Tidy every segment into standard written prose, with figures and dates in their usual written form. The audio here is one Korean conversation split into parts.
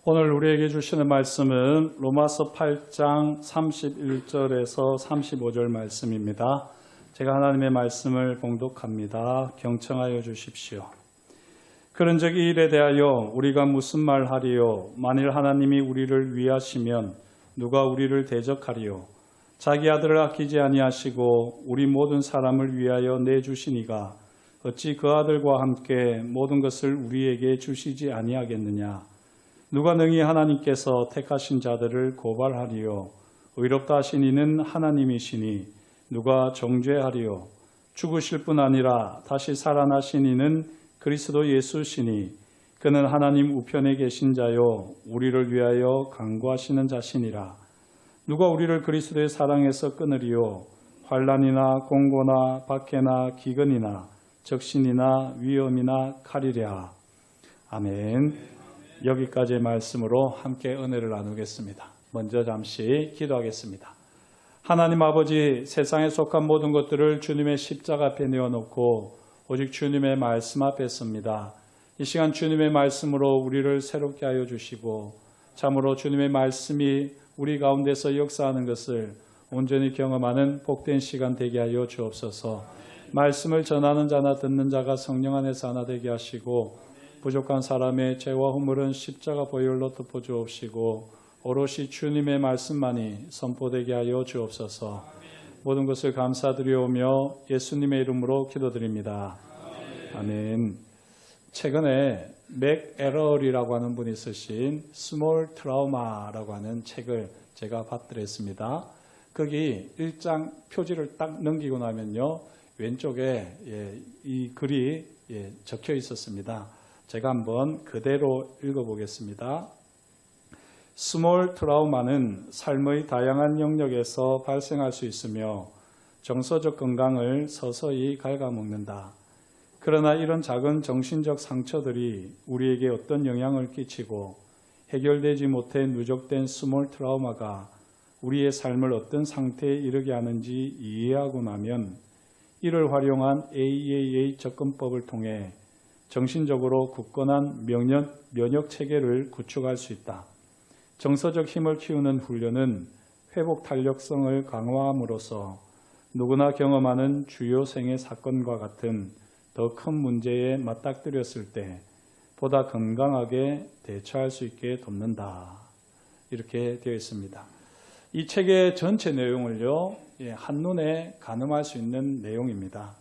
오늘 우리에게 주시는 말씀은 로마서 8장 31절에서 35절 말씀입니다. 제가 하나님의 말씀을 봉독합니다. 경청하여 주십시오. 그런즉 이 일에 대하여 우리가 무슨 말하리요? 만일 하나님이 우리를 위하시면 누가 우리를 대적하리요? 자기 아들을 아끼지 아니하시고 우리 모든 사람을 위하여 내주시니가 어찌 그 아들과 함께 모든 것을 우리에게 주시지 아니하겠느냐? 누가 능히 하나님께서 택하신 자들을 고발하리요? 의롭다 하신 이는 하나님이시니 누가 정죄하리요? 죽으실 뿐 아니라 다시 살아나신 이는 그리스도 예수시니 그는 하나님 우편에 계신 자요 우리를 위하여 간구하시는 자시니라. 누가 우리를 그리스도의 사랑에서 끊으리요? 환난이나 공고나 박해나 기근이나 적신이나 위험이나 칼이랴. 아멘. 여기까지의 말씀으로 함께 은혜를 나누겠습니다. 먼저 잠시 기도하겠습니다. 하나님 아버지, 세상에 속한 모든 것들을 주님의 십자가 앞에 내어놓고 오직 주님의 말씀 앞에 섭니다. 이 시간 주님의 말씀으로 우리를 새롭게 하여 주시고 참으로 주님의 말씀이 우리 가운데서 역사하는 것을 온전히 경험하는 복된 시간 되게 하여 주옵소서. 말씀을 전하는 자나 듣는 자가 성령 안에서 하나 되게 하시고 부족한 사람의 죄와 허물은 십자가 보혈로 덮어 주옵시고 오롯이 주님의 말씀만이 선포되게 하여 주옵소서. 모든 것을 감사드리오며 예수님의 이름으로 기도드립니다. 아멘. 최근에 맥 에럴이라고 하는 분이 쓰신 스몰 트라우마라고 하는 책을 제가 받들었습니다. 거기 1장 표지를 딱 넘기고 나면요, 왼쪽에 이 글이 적혀 있었습니다. 제가 한번 그대로 읽어보겠습니다. 스몰 트라우마는 삶의 다양한 영역에서 발생할 수 있으며 정서적 건강을 서서히 갉아먹는다. 그러나 이런 작은 정신적 상처들이 우리에게 어떤 영향을 끼치고 해결되지 못해 누적된 스몰 트라우마가 우리의 삶을 어떤 상태에 이르게 하는지 이해하고 나면 이를 활용한 AAA 접근법을 통해 정신적으로 굳건한 면역 체계를 구축할 수 있다. 정서적 힘을 키우는 훈련은 회복 탄력성을 강화함으로써 누구나 경험하는 주요 생애 사건과 같은 더 큰 문제에 맞닥뜨렸을 때 보다 건강하게 대처할 수 있게 돕는다. 이렇게 되어 있습니다. 이 책의 전체 내용을요, 한눈에 가늠할 수 있는 내용입니다.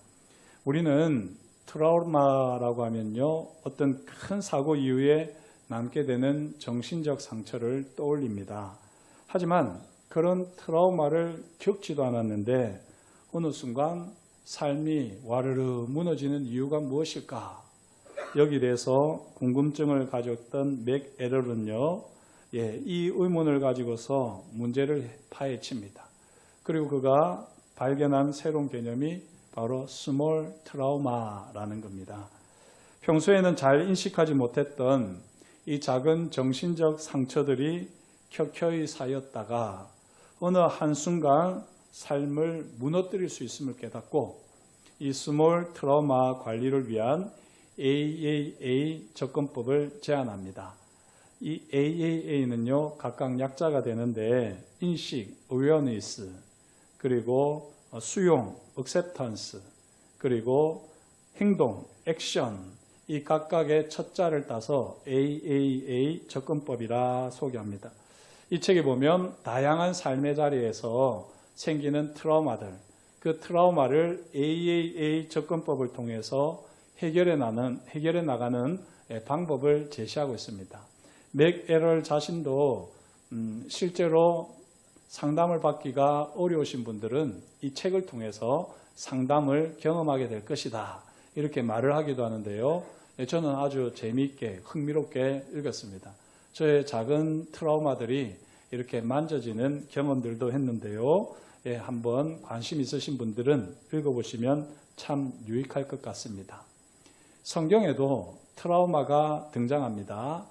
우리는 트라우마라고 하면요, 어떤 큰 사고 이후에 남게 되는 정신적 상처를 떠올립니다. 하지만 그런 트라우마를 겪지도 않았는데 어느 순간 삶이 와르르 무너지는 이유가 무엇일까? 여기에 대해서 궁금증을 가졌던 맥 에럴은요, 이 의문을 가지고서 문제를 파헤칩니다. 그리고 그가 발견한 새로운 개념이 바로 스몰 트라우마라는 겁니다. 평소에는 잘 인식하지 못했던 이 작은 정신적 상처들이 켜켜이 쌓였다가 어느 한순간 삶을 무너뜨릴 수 있음을 깨닫고 이 스몰 트라우마 관리를 위한 AAA 접근법을 제안합니다. 이 AAA는요, 각각 약자가 되는데 인식, awareness, 그리고 수용, acceptance, 그리고 행동, action, 이 각각의 첫 자를 따서 AAA 접근법이라 소개합니다. 이 책에 보면 다양한 삶의 자리에서 생기는 트라우마들, 그 트라우마를 AAA 접근법을 통해서 해결해 나가는 방법을 제시하고 있습니다. 맥 에럴 자신도 실제로 상담을 받기가 어려우신 분들은 이 책을 통해서 상담을 경험하게 될 것이다. 이렇게 말을 하기도 하는데요. 저는 아주 재미있게 흥미롭게 읽었습니다. 저의 작은 트라우마들이 이렇게 만져지는 경험들도 했는데요. 한번 관심 있으신 분들은 읽어보시면 참 유익할 것 같습니다. 성경에도 트라우마가 등장합니다.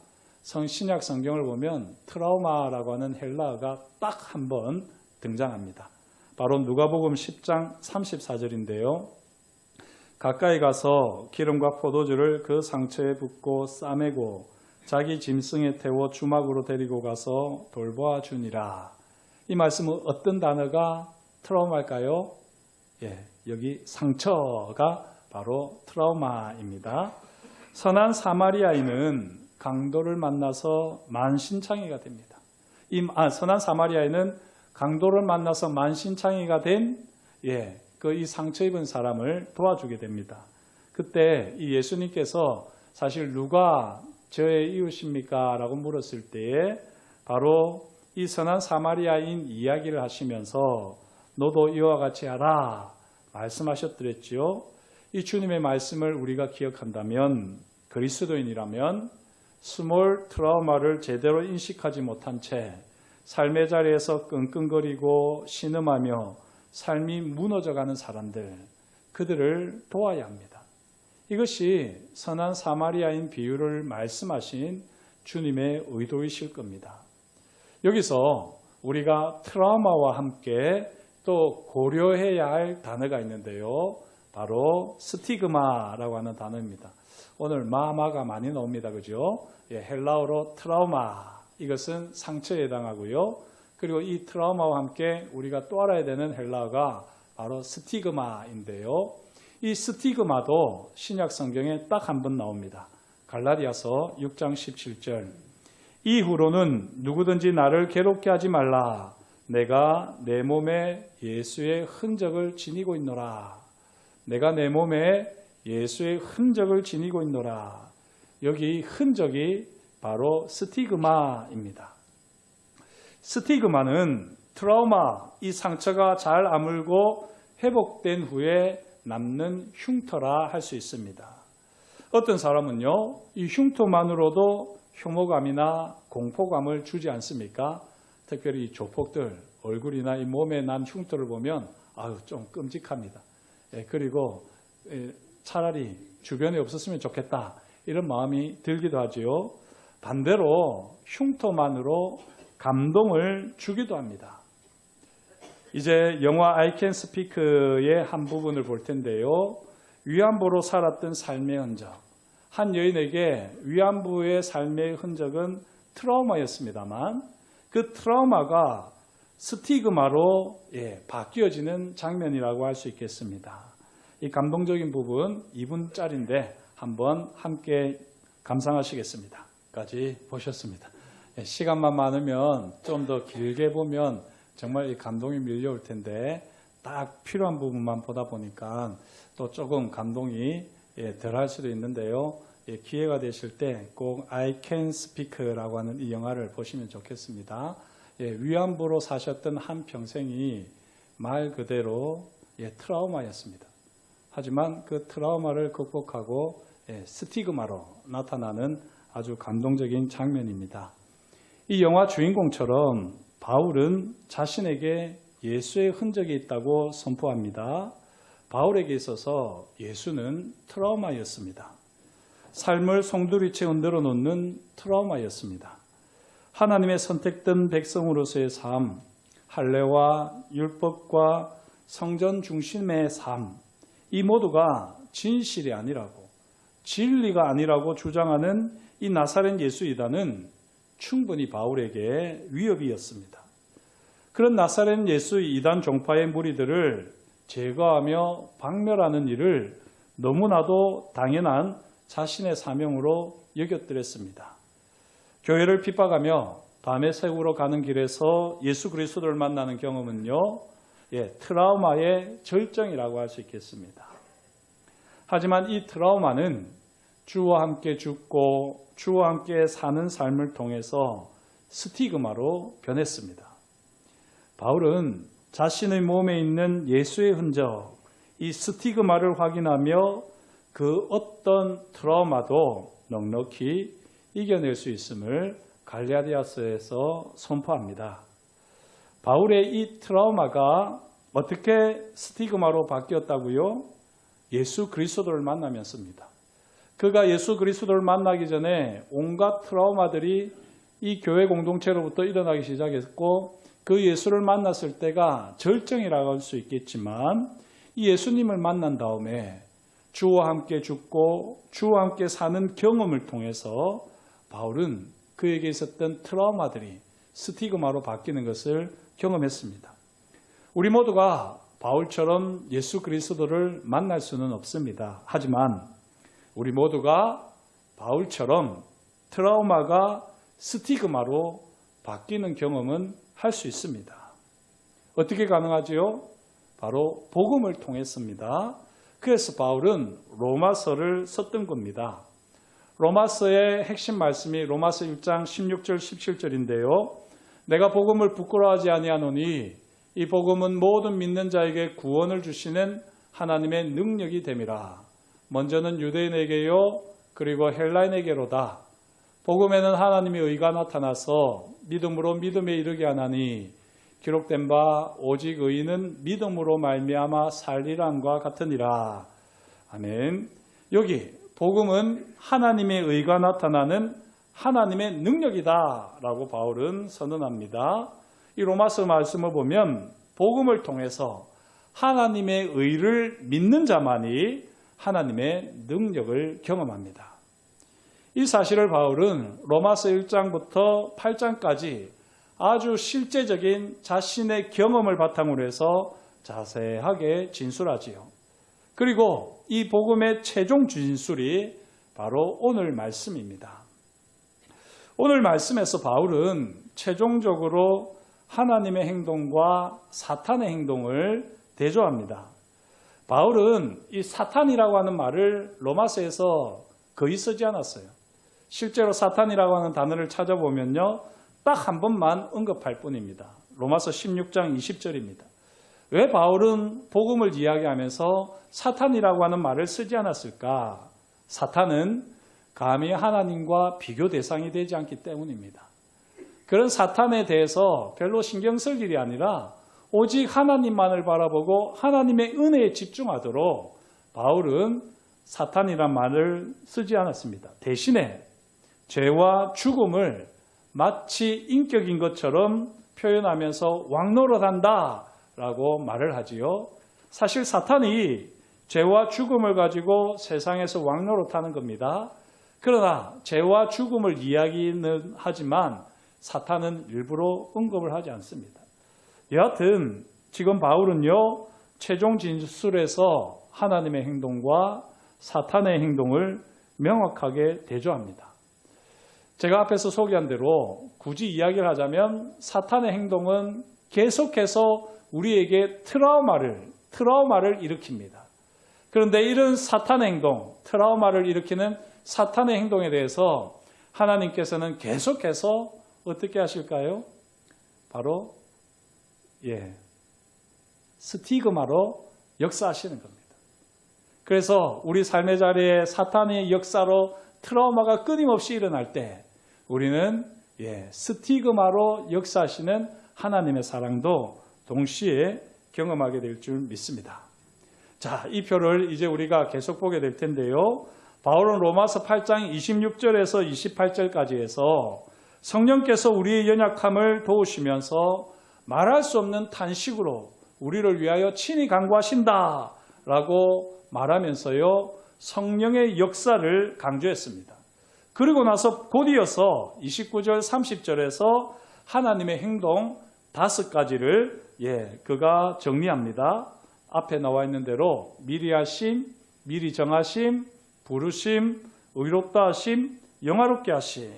신약 성경을 보면 트라우마라고 하는 헬라어가 딱 한 번 등장합니다. 바로 누가복음 10장 34절인데요. 가까이 가서 기름과 포도주를 그 상처에 붓고 싸매고 자기 짐승에 태워 주막으로 데리고 가서 돌보아 주니라. 이 말씀은 어떤 단어가 트라우마일까요? 여기 상처가 바로 트라우마입니다. 선한 사마리아인은 강도를 만나서 만신창이가 됩니다. 선한 사마리아인은 강도를 만나서 만신창이가 된 이 상처 입은 사람을 도와주게 됩니다. 그때 이 예수님께서 사실 누가 저의 이웃입니까? 라고 물었을 때에 바로 이 선한 사마리아인 이야기를 하시면서 너도 이와 같이 하라 말씀하셨더랬지요. 이 주님의 말씀을 우리가 기억한다면 그리스도인이라면 스몰 트라우마를 제대로 인식하지 못한 채 삶의 자리에서 끙끙거리고 신음하며 삶이 무너져가는 사람들, 그들을 도와야 합니다. 이것이 선한 사마리아인 비유를 말씀하신 주님의 의도이실 겁니다. 여기서 우리가 트라우마와 함께 또 고려해야 할 단어가 있는데요. 바로 스티그마라고 하는 단어입니다. 오늘 마가 많이 나옵니다. 그죠? 헬라어로 트라우마, 이것은 상처에 해당하고요. 그리고 이 트라우마와 함께 우리가 또 알아야 되는 헬라어가 바로 스티그마인데요. 이 스티그마도 신약 성경에 딱 한 번 나옵니다. 갈라디아서 6장 17절. 이후로는 누구든지 나를 괴롭게 하지 말라. 내가 내 몸에 예수의 흔적을 지니고 있노라. 내가 내 몸에 예수의 흔적을 지니고 있노라. 여기 흔적이 바로 스티그마입니다. 스티그마는 트라우마, 이 상처가 잘 아물고 회복된 후에 남는 흉터라 할 수 있습니다. 어떤 사람은요, 이 흉터만으로도 혐오감이나 공포감을 주지 않습니까? 특별히 이 조폭들 얼굴이나 이 몸에 난 흉터를 보면 좀 끔찍합니다. 그리고 차라리 주변에 없었으면 좋겠다 이런 마음이 들기도 하지요. 반대로 흉터만으로 감동을 주기도 합니다. 이제 영화 I Can Speak의 한 부분을 볼 텐데요. 위안부로 살았던 삶의 흔적. 한 여인에게 위안부의 삶의 흔적은 트라우마였습니다만 그 트라우마가 스티그마로 바뀌어지는 장면이라고 할 수 있겠습니다. 이 감동적인 부분 2분짜리인데 한번 함께 감상하시겠습니다. 까지 보셨습니다. 시간만 많으면 좀 더 길게 보면 정말 이 감동이 밀려올 텐데 딱 필요한 부분만 보다 보니까 또 조금 감동이 덜할 수도 있는데요. 기회가 되실 때 꼭 I Can Speak라고 하는 이 영화를 보시면 좋겠습니다. 위안부로 사셨던 한 평생이 말 그대로 트라우마였습니다. 하지만 그 트라우마를 극복하고 스티그마로 나타나는 아주 감동적인 장면입니다. 이 영화 주인공처럼 바울은 자신에게 예수의 흔적이 있다고 선포합니다. 바울에게 있어서 예수는 트라우마였습니다. 삶을 송두리째 흔들어 놓는 트라우마였습니다. 하나님의 선택된 백성으로서의 삶, 할례와 율법과 성전 중심의 삶, 이 모두가 진실이 아니라고, 진리가 아니라고 주장하는 이 나사렛 예수 이단은 충분히 바울에게 위협이었습니다. 그런 나사렛 예수 이단 종파의 무리들을 제거하며 박멸하는 일을 너무나도 당연한 자신의 사명으로 여겼더랬습니다. 교회를 핍박하며 다메섹으로 가는 길에서 예수 그리스도를 만나는 경험은요, 트라우마의 절정이라고 할 수 있겠습니다. 하지만 이 트라우마는 주와 함께 죽고 주와 함께 사는 삶을 통해서 스티그마로 변했습니다. 바울은 자신의 몸에 있는 예수의 흔적, 이 스티그마를 확인하며 그 어떤 트라우마도 넉넉히 이겨낼 수 있음을 갈라디아서에서 선포합니다. 바울의 이 트라우마가 어떻게 스티그마로 바뀌었다고요? 예수 그리스도를 만나면서입니다. 그가 예수 그리스도를 만나기 전에 온갖 트라우마들이 이 교회 공동체로부터 일어나기 시작했고 그 예수를 만났을 때가 절정이라고 할 수 있겠지만 이 예수님을 만난 다음에 주와 함께 죽고 주와 함께 사는 경험을 통해서 바울은 그에게 있었던 트라우마들이 스티그마로 바뀌는 것을 경험했습니다. 우리 모두가 바울처럼 예수 그리스도를 만날 수는 없습니다. 하지만 우리 모두가 바울처럼 트라우마가 스티그마로 바뀌는 경험은 할 수 있습니다. 어떻게 가능하지요? 바로 복음을 통했습니다. 그래서 바울은 로마서를 썼던 겁니다. 로마서의 핵심 말씀이 로마서 1장 16절 17절인데요. 내가 복음을 부끄러워하지 아니하노니 이 복음은 모든 믿는 자에게 구원을 주시는 하나님의 능력이 됨이라. 먼저는 유대인에게요 그리고 헬라인에게로다. 복음에는 하나님의 의가 나타나서 믿음으로 믿음에 이르게 하나니 기록된 바 오직 의인은 믿음으로 말미암아 살리람과 같으니라. 아멘. 여기 복음은 하나님의 의가 나타나는 하나님의 능력이다 라고 바울은 선언합니다. 이 로마서 말씀을 보면 복음을 통해서 하나님의 의를 믿는 자만이 하나님의 능력을 경험합니다. 이 사실을 바울은 로마서 1장부터 8장까지 아주 실제적인 자신의 경험을 바탕으로 해서 자세하게 진술하지요. 그리고 이 복음의 최종 진술이 바로 오늘 말씀입니다. 오늘 말씀에서 바울은 최종적으로 하나님의 행동과 사탄의 행동을 대조합니다. 바울은 이 사탄이라고 하는 말을 로마서에서 거의 쓰지 않았어요. 실제로 사탄이라고 하는 단어를 찾아보면요. 딱 한 번만 언급할 뿐입니다. 로마서 16장 20절입니다. 왜 바울은 복음을 이야기하면서 사탄이라고 하는 말을 쓰지 않았을까? 사탄은 감히 하나님과 비교 대상이 되지 않기 때문입니다. 그런 사탄에 대해서 별로 신경 쓸 일이 아니라 오직 하나님만을 바라보고 하나님의 은혜에 집중하도록 바울은 사탄이란 말을 쓰지 않았습니다. 대신에 죄와 죽음을 마치 인격인 것처럼 표현하면서 왕노릇한다 라고 말을 하지요. 사실 사탄이 죄와 죽음을 가지고 세상에서 왕노릇하는 겁니다. 그러나 죄와 죽음을 이야기는 하지만 사탄은 일부러 언급을 하지 않습니다. 여하튼 지금 바울은요. 최종 진술에서 하나님의 행동과 사탄의 행동을 명확하게 대조합니다. 제가 앞에서 소개한 대로 굳이 이야기를 하자면 사탄의 행동은 계속해서 우리에게 트라우마를 일으킵니다. 그런데 이런 사탄의 행동, 트라우마를 일으키는 사탄의 행동에 대해서 하나님께서는 계속해서 어떻게 하실까요? 바로 스티그마로 역사하시는 겁니다. 그래서 우리 삶의 자리에 사탄의 역사로 트라우마가 끊임없이 일어날 때 우리는 스티그마로 역사하시는 하나님의 사랑도 동시에 경험하게 될 줄 믿습니다. 자, 이 표를 이제 우리가 계속 보게 될 텐데요. 바울은 로마서 8장 26절에서 28절까지 해서 성령께서 우리의 연약함을 도우시면서 말할 수 없는 탄식으로 우리를 위하여 친히 간구하신다 라고 말하면서요. 성령의 역사를 강조했습니다. 그리고 나서 곧이어서 29절 30절에서 하나님의 행동 5가지를 그가 정리합니다. 앞에 나와 있는 대로 미리 하심, 미리 정하심, 부르심, 의롭다 하심, 영화롭게 하심.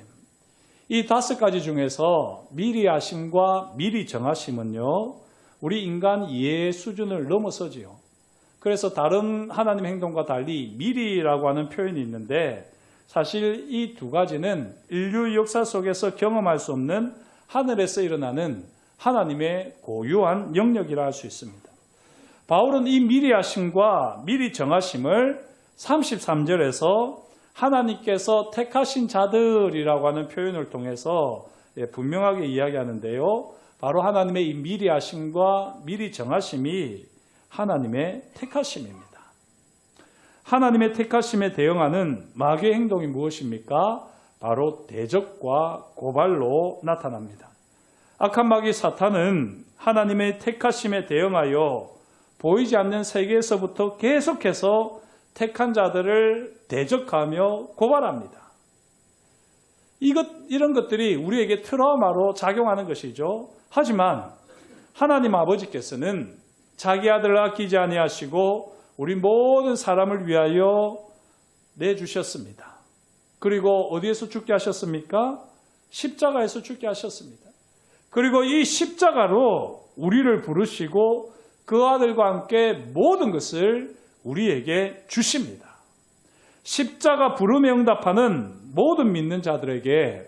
이 5가지 중에서 미리 하심과 미리 정하심은요. 우리 인간 이해의 수준을 넘어서지요. 그래서 다른 하나님의 행동과 달리 미리라고 하는 표현이 있는데 사실 이 2가지는 인류 역사 속에서 경험할 수 없는 하늘에서 일어나는 하나님의 고유한 영역이라 할 수 있습니다. 바울은 이 미리 하심과 미리 정하심을 33절에서 하나님께서 택하신 자들이라고 하는 표현을 통해서 분명하게 이야기하는데요. 바로 하나님의 이 미리 하심과 미리 정하심이 하나님의 택하심입니다. 하나님의 택하심에 대응하는 마귀의 행동이 무엇입니까? 바로 대적과 고발로 나타납니다. 악한 마귀 사탄은 하나님의 택하심에 대응하여 보이지 않는 세계에서부터 계속해서 택한 자들을 대적하며 고발합니다. 이런 것들이 우리에게 트라우마로 작용하는 것이죠. 하지만 하나님 아버지께서는 자기 아들을 아끼지 아니하시고 우리 모든 사람을 위하여 내주셨습니다. 그리고 어디에서 죽게 하셨습니까? 십자가에서 죽게 하셨습니다. 그리고 이 십자가로 우리를 부르시고 그 아들과 함께 모든 것을 우리에게 주십니다. 십자가 부름에 응답하는 모든 믿는 자들에게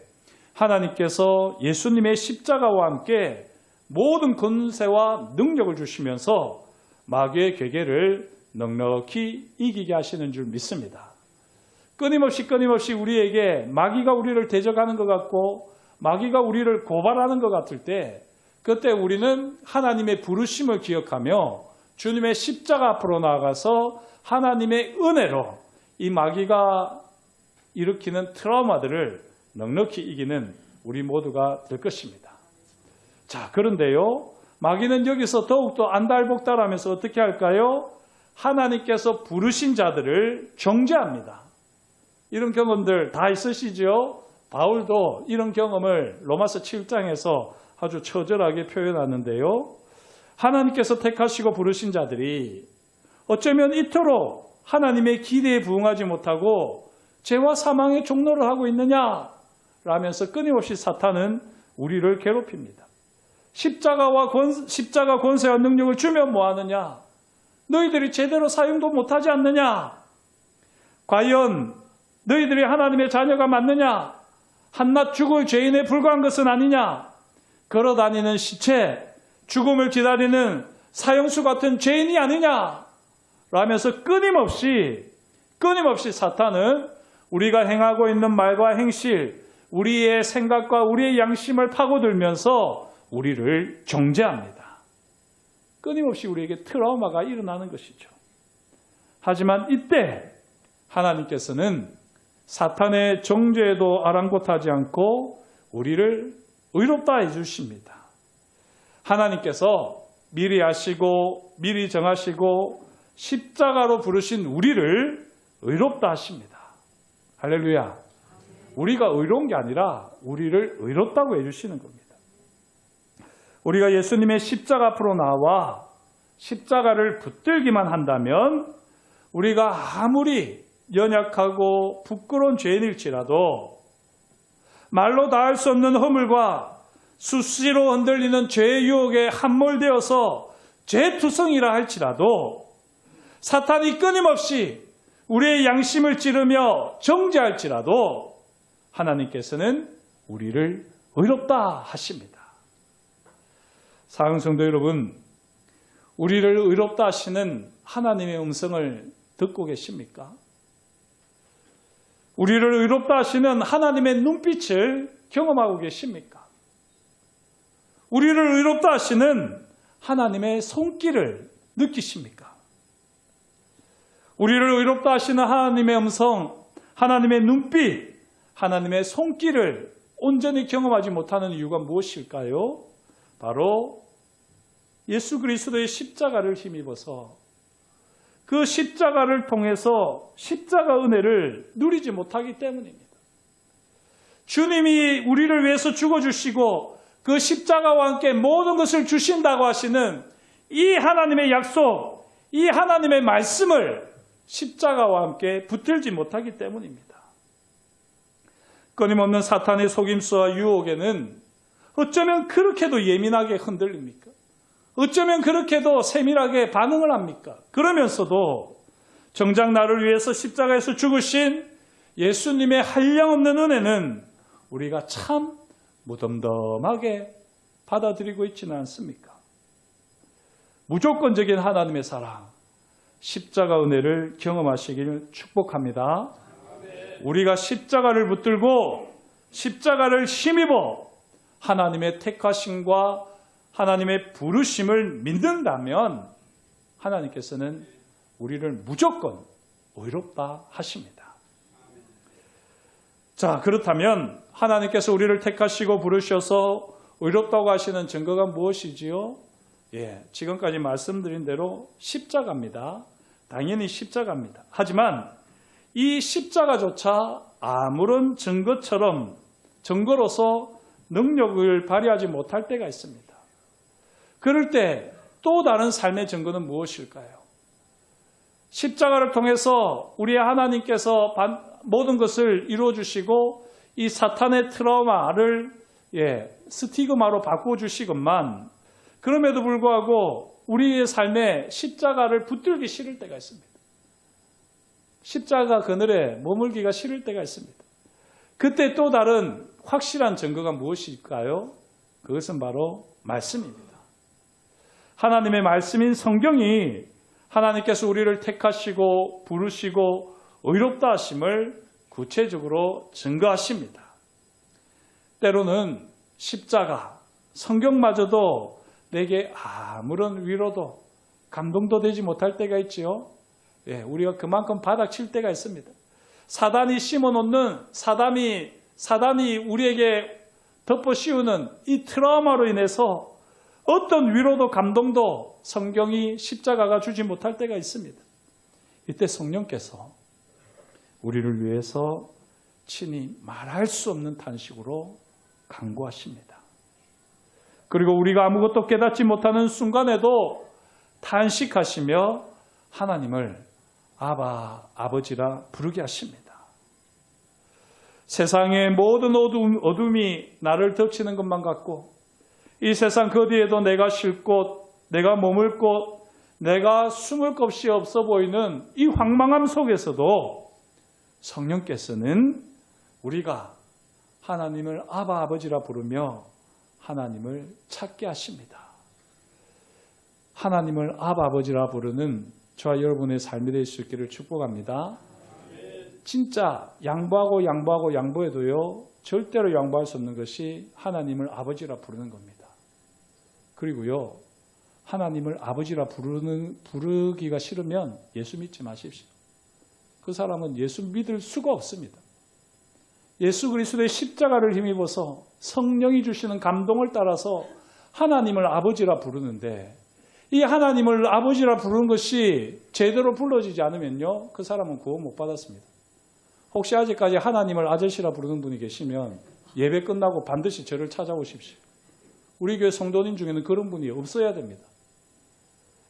하나님께서 예수님의 십자가와 함께 모든 권세와 능력을 주시면서 마귀의 괴계를 넉넉히 이기게 하시는 줄 믿습니다. 끊임없이 우리에게 마귀가 우리를 대적하는 것 같고 마귀가 우리를 고발하는 것 같을 때 그때 우리는 하나님의 부르심을 기억하며 주님의 십자가 앞으로 나아가서 하나님의 은혜로 이 마귀가 일으키는 트라우마들을 넉넉히 이기는 우리 모두가 될 것입니다. 자, 그런데요, 마귀는 여기서 더욱더 안달복달하면서 어떻게 할까요? 하나님께서 부르신 자들을 정죄합니다. 이런 경험들 다 있으시죠? 바울도 이런 경험을 로마서 7장에서 아주 처절하게 표현하는데요. 하나님께서 택하시고 부르신 자들이 어쩌면 이토록 하나님의 기대에 부응하지 못하고 죄와 사망의 종로를 하고 있느냐? 라면서 끊임없이 사탄은 우리를 괴롭힙니다. 십자가 권세와 능력을 주면 뭐하느냐? 너희들이 제대로 사용도 못하지 않느냐? 과연 너희들이 하나님의 자녀가 맞느냐? 한낱 죽을 죄인에 불과한 것은 아니냐? 걸어다니는 시체, 죽음을 기다리는 사형수 같은 죄인이 아니냐? 라면서 끊임없이 사탄은 우리가 행하고 있는 말과 행실, 우리의 생각과 우리의 양심을 파고들면서 우리를 정죄합니다. 끊임없이 우리에게 트라우마가 일어나는 것이죠. 하지만 이때 하나님께서는 사탄의 정죄에도 아랑곳하지 않고 우리를 의롭다 해주십니다. 하나님께서 미리 아시고 미리 정하시고 십자가로 부르신 우리를 의롭다 하십니다. 할렐루야. 우리가 의로운 게 아니라 우리를 의롭다고 해주시는 겁니다. 우리가 예수님의 십자가 앞으로 나와 십자가를 붙들기만 한다면 우리가 아무리 연약하고 부끄러운 죄인일지라도 말로 다할 수 없는 허물과 수시로 흔들리는 죄의 유혹에 함몰되어서 죄투성이라 할지라도 사탄이 끊임없이 우리의 양심을 찌르며 정죄할지라도 하나님께서는 우리를 의롭다 하십니다. 사랑하는 성도 여러분, 우리를 의롭다 하시는 하나님의 음성을 듣고 계십니까? 우리를 의롭다 하시는 하나님의 눈빛을 경험하고 계십니까? 우리를 의롭다 하시는 하나님의 손길을 느끼십니까? 우리를 의롭다 하시는 하나님의 음성, 하나님의 눈빛, 하나님의 손길을 온전히 경험하지 못하는 이유가 무엇일까요? 바로 예수 그리스도의 십자가를 힘입어서 그 십자가를 통해서 십자가 은혜를 누리지 못하기 때문입니다. 주님이 우리를 위해서 죽어주시고 그 십자가와 함께 모든 것을 주신다고 하시는 이 하나님의 약속, 이 하나님의 말씀을 십자가와 함께 붙들지 못하기 때문입니다. 끊임없는 사탄의 속임수와 유혹에는 어쩌면 그렇게도 예민하게 흔들립니까? 어쩌면 그렇게도 세밀하게 반응을 합니까? 그러면서도 정작 나를 위해서 십자가에서 죽으신 예수님의 한량없는 은혜는 우리가 참 무덤덤하게 받아들이고 있지는 않습니까? 무조건적인 하나님의 사랑, 십자가 은혜를 경험하시기를 축복합니다. 우리가 십자가를 붙들고 십자가를 힘입어 하나님의 택하심과 하나님의 부르심을 믿는다면 하나님께서는 우리를 무조건 의롭다 하십니다. 자, 그렇다면 하나님께서 우리를 택하시고 부르셔서 의롭다고 하시는 증거가 무엇이지요? 지금까지 말씀드린 대로 십자가입니다. 당연히 십자가입니다. 하지만 이 십자가조차 아무런 증거처럼 증거로서 능력을 발휘하지 못할 때가 있습니다. 그럴 때 또 다른 삶의 증거는 무엇일까요? 십자가를 통해서 우리 하나님께서 모든 것을 이루어주시고 이 사탄의 트라우마를 스티그마로 바꿔주시건만 그럼에도 불구하고 우리의 삶에 십자가를 붙들기 싫을 때가 있습니다. 십자가 그늘에 머물기가 싫을 때가 있습니다. 그때 또 다른 확실한 증거가 무엇일까요? 그것은 바로 말씀입니다. 하나님의 말씀인 성경이 하나님께서 우리를 택하시고 부르시고 의롭다 하심을 구체적으로 증거하십니다. 때로는 십자가, 성경마저도 내게 아무런 위로도 감동도 되지 못할 때가 있지요. 우리가 그만큼 바닥칠 때가 있습니다. 사단이 심어놓는 사단이 우리에게 덮어 씌우는 이 트라우마로 인해서 어떤 위로도 감동도 성경이 십자가가 주지 못할 때가 있습니다. 이때 성령께서 우리를 위해서 친히 말할 수 없는 탄식으로 간구하십니다. 그리고 우리가 아무것도 깨닫지 못하는 순간에도 탄식하시며 하나님을 아바, 아버지라 부르게 하십니다. 세상의 모든 어둠이 나를 덮치는 것만 같고 이 세상 그 어디에도 내가 쉴 곳, 내가 머물 곳, 내가 숨을 곳이 없어 보이는 이 황망함 속에서도 성령께서는 우리가 하나님을 아바, 아버지라 부르며 하나님을 찾게 하십니다. 하나님을 아바, 아버지라 부르는 저와 여러분의 삶이 될 수 있기를 축복합니다. 진짜 양보해도요 절대로 양보할 수 없는 것이 하나님을 아버지라 부르는 겁니다. 그리고요 하나님을 아버지라 부르기가 싫으면 예수 믿지 마십시오. 그 사람은 예수 믿을 수가 없습니다. 예수 그리스도의 십자가를 힘입어서 성령이 주시는 감동을 따라서 하나님을 아버지라 부르는데 이 하나님을 아버지라 부르는 것이 제대로 불러지지 않으면요 그 사람은 구원 못 받았습니다. 혹시 아직까지 하나님을 아저씨라 부르는 분이 계시면 예배 끝나고 반드시 저를 찾아오십시오. 우리 교회 성도님 중에는 그런 분이 없어야 됩니다.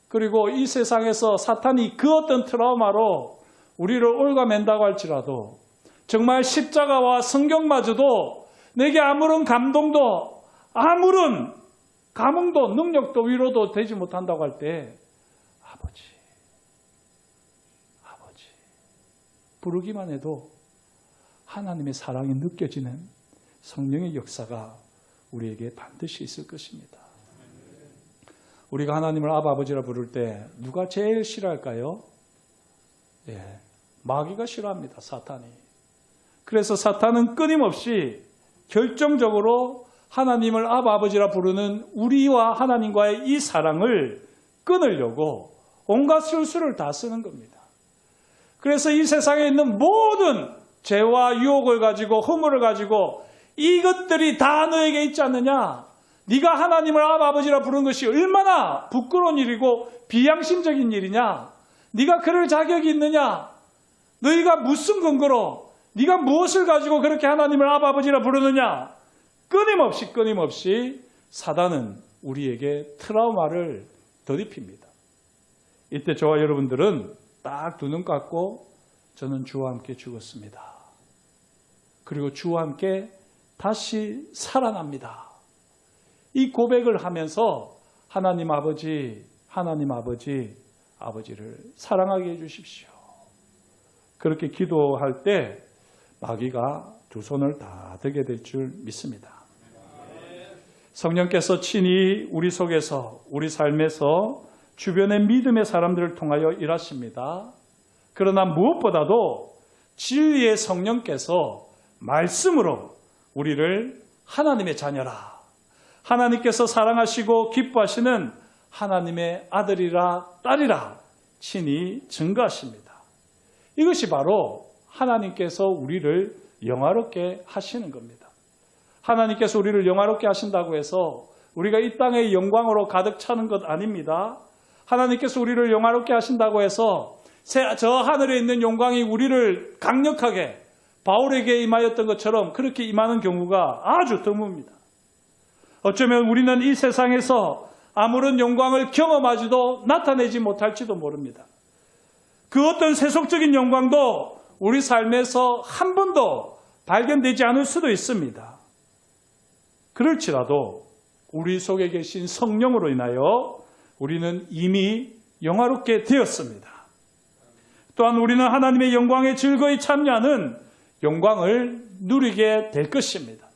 그리고 이 세상에서 사탄이 그 어떤 트라우마로 우리를 올가맨다고 할지라도 정말 십자가와 성경마저도 내게 아무런 감동도 아무런 감흥도 능력도 위로도 되지 못한다고 할 때 아버지 부르기만 해도 하나님의 사랑이 느껴지는 성령의 역사가 우리에게 반드시 있을 것입니다. 우리가 하나님을 아바 아버지라 부를 때 누가 제일 싫어할까요? 마귀가 싫어합니다. 사탄이. 그래서 사탄은 끊임없이 결정적으로 하나님을 아바 아버지라 부르는 우리와 하나님과의 이 사랑을 끊으려고 온갖 술수를 다 쓰는 겁니다. 그래서 이 세상에 있는 모든 죄와 유혹을 가지고 허물을 가지고 이것들이 다 너에게 있지 않느냐? 네가 하나님을 아바 아버지라 부르는 것이 얼마나 부끄러운 일이고 비양심적인 일이냐? 네가 그럴 자격이 있느냐? 너희가 무슨 근거로 네가 무엇을 가지고 그렇게 하나님을 아바 아버지라 부르느냐? 끊임없이 사단은 우리에게 트라우마를 더입힙니다. 이때 저와 여러분들은 딱 두 눈 감고 저는 주와 함께 죽었습니다. 그리고 주와 함께 다시 살아납니다. 이 고백을 하면서 하나님 아버지를 사랑하게 해주십시오. 그렇게 기도할 때 마귀가 두 손을 다 들게 될 줄 믿습니다. 성령께서 친히 우리 속에서 우리 삶에서 주변의 믿음의 사람들을 통하여 일하십니다. 그러나 무엇보다도 진리의 성령께서 말씀으로 우리를 하나님의 자녀라, 하나님께서 사랑하시고 기뻐하시는 하나님의 아들이라 딸이라 친히 증거하십니다. 이것이 바로 하나님께서 우리를 영화롭게 하시는 겁니다. 하나님께서 우리를 영화롭게 하신다고 해서 우리가 이 땅의 영광으로 가득 차는 것 아닙니다. 하나님께서 우리를 영화롭게 하신다고 해서 저 하늘에 있는 영광이 우리를 강력하게 바울에게 임하였던 것처럼 그렇게 임하는 경우가 아주 드뭅니다. 어쩌면 우리는 이 세상에서 아무런 영광을 경험하지도 나타내지 못할지도 모릅니다. 그 어떤 세속적인 영광도 우리 삶에서 한 번도 발견되지 않을 수도 있습니다. 그럴지라도 우리 속에 계신 성령으로 인하여 우리는 이미 영화롭게 되었습니다. 또한 우리는 하나님의 영광에 즐거이 참여하는 영광을 누리게 될 것입니다.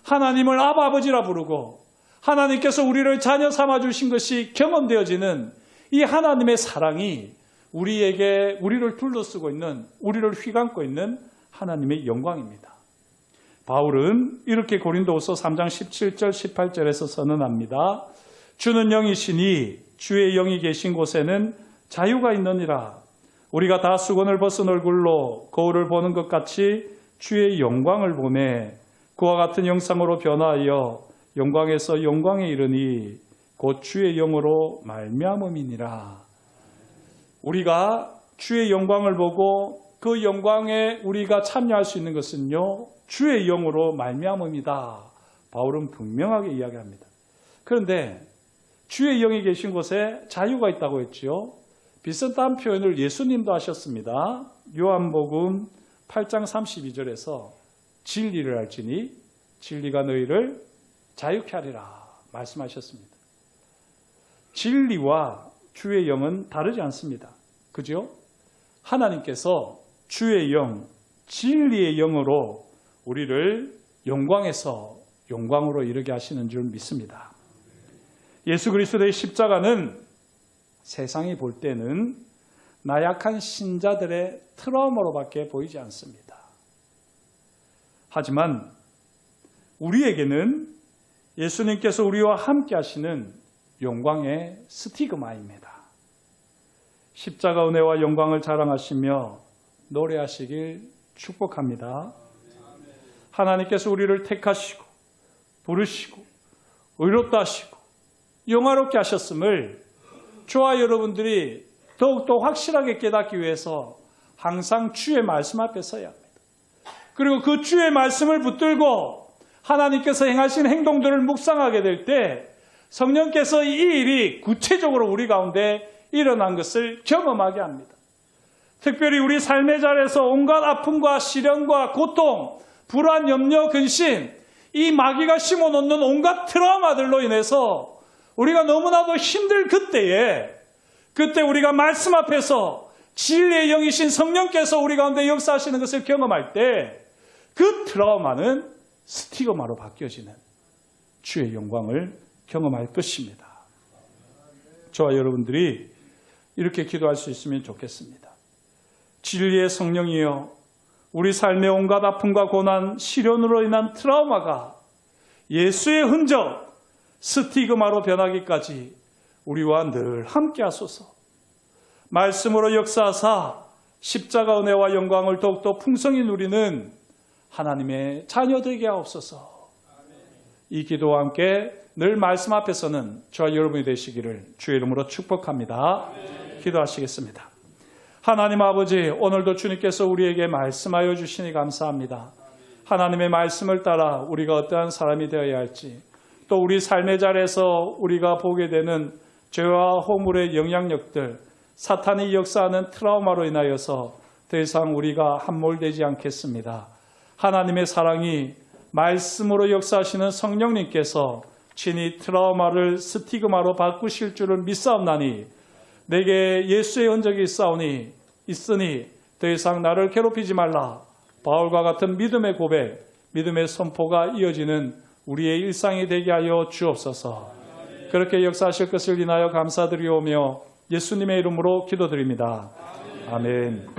하나님을 아버지라 부르고 하나님께서 우리를 자녀 삼아 주신 것이 경험되어지는 이 하나님의 사랑이 우리를 둘러쓰고 있는, 우리를 휘감고 있는 하나님의 영광입니다. 바울은 이렇게 고린도후서 3장 17절 18절에서 선언합니다. 주는 영이시니 주의 영이 계신 곳에는 자유가 있느니라. 우리가 다 수건을 벗은 얼굴로 거울을 보는 것 같이 주의 영광을 보매 그와 같은 형상으로 변화하여 영광에서 영광에 이르니 곧 주의 영으로 말미암음이니라. 우리가 주의 영광을 보고 그 영광에 우리가 참여할 수 있는 것은요, 주의 영으로 말미암음이다. 바울은 분명하게 이야기합니다. 그런데 주의 영이 계신 곳에 자유가 있다고 했지요. 비슷한 표현을 예수님도 하셨습니다. 요한복음 8장 32절에서 진리를 알지니 진리가 너희를 자유케 하리라 말씀하셨습니다. 진리와 주의 영은 다르지 않습니다. 그죠? 하나님께서 주의 영, 진리의 영으로 우리를 영광에서 영광으로 이르게 하시는 줄 믿습니다. 예수 그리스도의 십자가는 세상이 볼 때는 나약한 신자들의 트라우마로밖에 보이지 않습니다. 하지만 우리에게는 예수님께서 우리와 함께 하시는 영광의 스티그마입니다. 십자가 은혜와 영광을 자랑하시며 노래하시길 축복합니다. 하나님께서 우리를 택하시고 부르시고 의롭다 하시고 영화롭게 하셨음을 저와 여러분들이 더욱더 확실하게 깨닫기 위해서 항상 주의 말씀 앞에 서야 합니다. 그리고 그 주의 말씀을 붙들고 하나님께서 행하신 행동들을 묵상하게 될 때 성령께서 이 일이 구체적으로 우리 가운데 일어난 것을 경험하게 합니다. 특별히 우리 삶의 자리에서 온갖 아픔과 시련과 고통, 불안, 염려, 근심, 이 마귀가 심어놓는 온갖 트라우마들로 인해서 우리가 너무나도 힘들 그때 우리가 말씀 앞에서 진리의 영이신 성령께서 우리 가운데 역사하시는 것을 경험할 때 그 트라우마는 스티그마로 바뀌어지는 주의 영광을 경험할 것입니다. 저와 여러분들이 이렇게 기도할 수 있으면 좋겠습니다. 진리의 성령이여, 우리 삶의 온갖 아픔과 고난, 시련으로 인한 트라우마가 예수의 흔적, 스티그마로 변하기까지 우리와 늘 함께 하소서. 말씀으로 역사하사 십자가 은혜와 영광을 더욱더 풍성히 누리는 하나님의 자녀 되게 하옵소서. 이 기도와 함께 늘 말씀 앞에서는 저와 여러분이 되시기를 주의 이름으로 축복합니다. 기도하시겠습니다. 하나님 아버지, 오늘도 주님께서 우리에게 말씀하여 주시니 감사합니다. 하나님의 말씀을 따라 우리가 어떠한 사람이 되어야 할지, 또 우리 삶의 자리에서 우리가 보게 되는 죄와 허물의 영향력들, 사탄이 역사하는 트라우마로 인하여서 더 이상 우리가 함몰되지 않겠습니다. 하나님의 사랑이 말씀으로 역사하시는 성령님께서 친히 트라우마를 스티그마로 바꾸실 줄을 믿사옵나니 내게 예수의 흔적이 있으니 더 이상 나를 괴롭히지 말라. 바울과 같은 믿음의 고백, 믿음의 선포가 이어지는 우리의 일상이 되게 하여 주옵소서. 그렇게 역사하실 것을 인하여 감사드리오며 예수님의 이름으로 기도드립니다. 아멘.